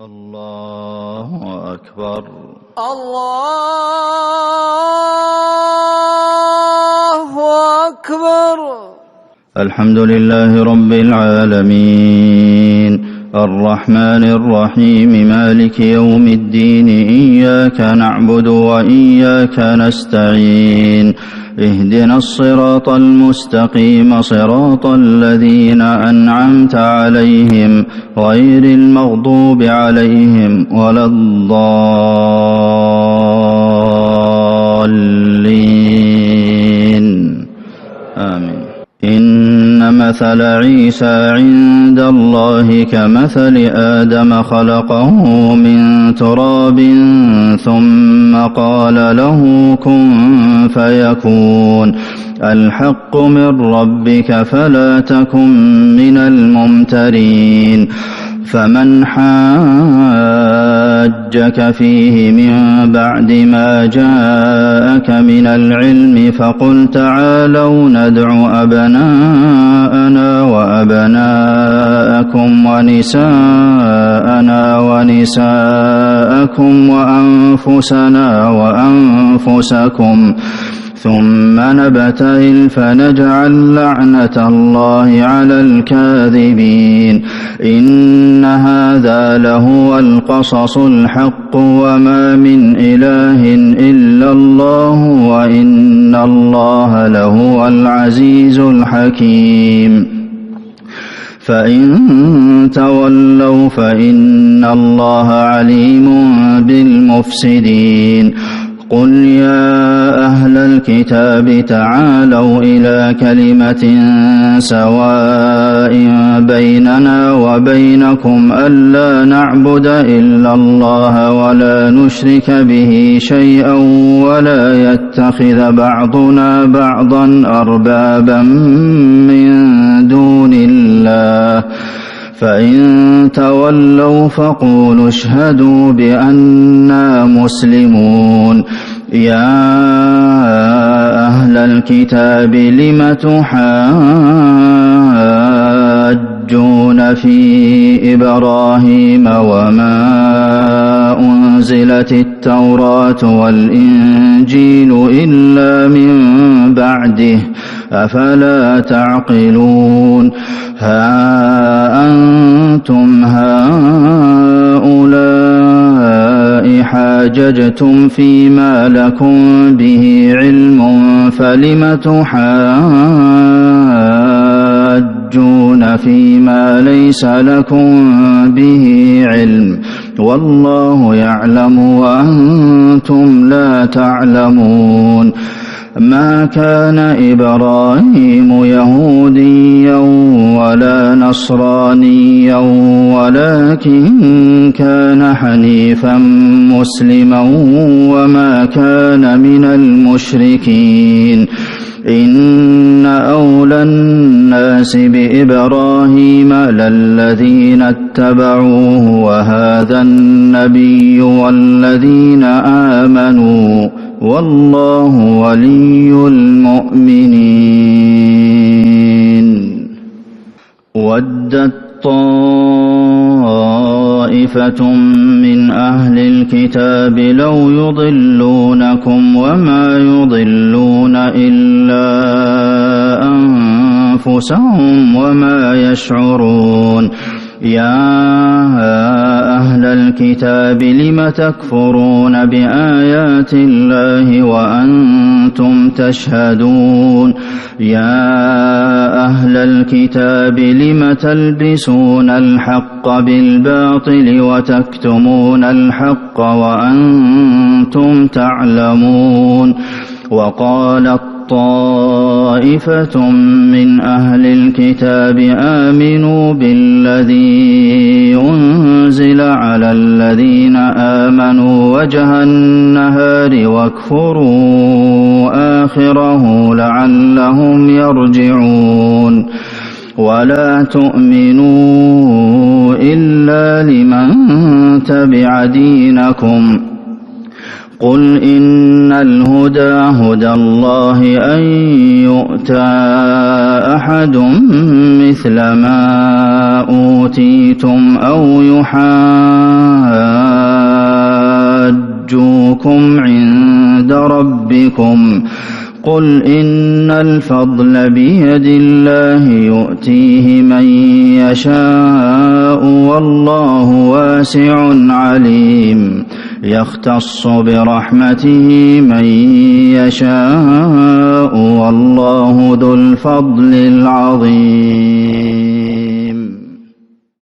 الله أكبر. الله أكبر. الحمد لله رب العالمين الرحمن الرحيم مالك يوم الدين إياك نعبد وإياك نستعين اهدنا الصراط المستقيم صراط الذين أنعمت عليهم غير المغضوب عليهم ولا الضالين آمين. إن مثل عيسى عند الله كمثل آدم خلقه من تراب ثم قال له كن فيكون الحق من ربك فلا تكن من الممترين. فمن حاجك فيه من بعد ما جاءك من العلم فقل تعالوا ندع أبناءنا وأبناءكم ونساءنا ونساءكم وأنفسنا وأنفسكم ثم نبتهل فنجعل لعنة الله على الكاذبين. إن هذا لهو القصص الحق وما من إله إلا الله وإن الله لهو العزيز الحكيم. فإن تولوا فإن الله عليم بالمفسدين. قل يا أهل الكتاب تعالوا إلى كلمة سواء بيننا وبينكم ألا نعبد إلا الله ولا نشرك به شيئا ولا يتخذ بعضنا بعضا أربابا من دون الله. فإن تولوا فقولوا اشهدوا بأننا مسلمون. يا أهل الكتاب لم تحاجون في إبراهيم وما أنزلت التوراة والإنجيل إلا من بعده أفلا تعقلون. ها أنتم هؤلاء حاججتم فيما لكم به علم فلم تحاجون فيما ليس لكم به علم والله يعلم وأنتم لا تعلمون. ما كان إبراهيم يهوديا ولا نصرانيا ولكن كان حنيفا مسلما وما كان من المشركين. إن أولى الناس بإبراهيم للذين اتبعوه وهذا النبي والذين آمنوا والله ولي المؤمنين. ودت طائفة من أهل الكتاب لو يضلونكم وما يضلون إلا أنفسهم وما يشعرون. يا أهل الكتاب لم تكفرون بآيات الله وأنتم تشهدون. يا أهل الكتاب لم تلبسون الحق بالباطل وتكتمون الحق وأنتم تعلمون. وقالت طائفة من أهل الكتاب آمنوا بالذي أنزل على الذين آمنوا وجه النهار واكفروا آخره لعلهم يرجعون. ولا تؤمنوا إلا لمن تبع دينكم. قل إن الهدى هدى الله أن يؤتى أحد مثل ما أوتيتم أو يحاجوكم يحاجوكم عند ربكم قل إن الفضل بيد الله يؤتيه من يشاء والله واسع عليم يختص برحمته من يشاء والله ذو الفضل العظيم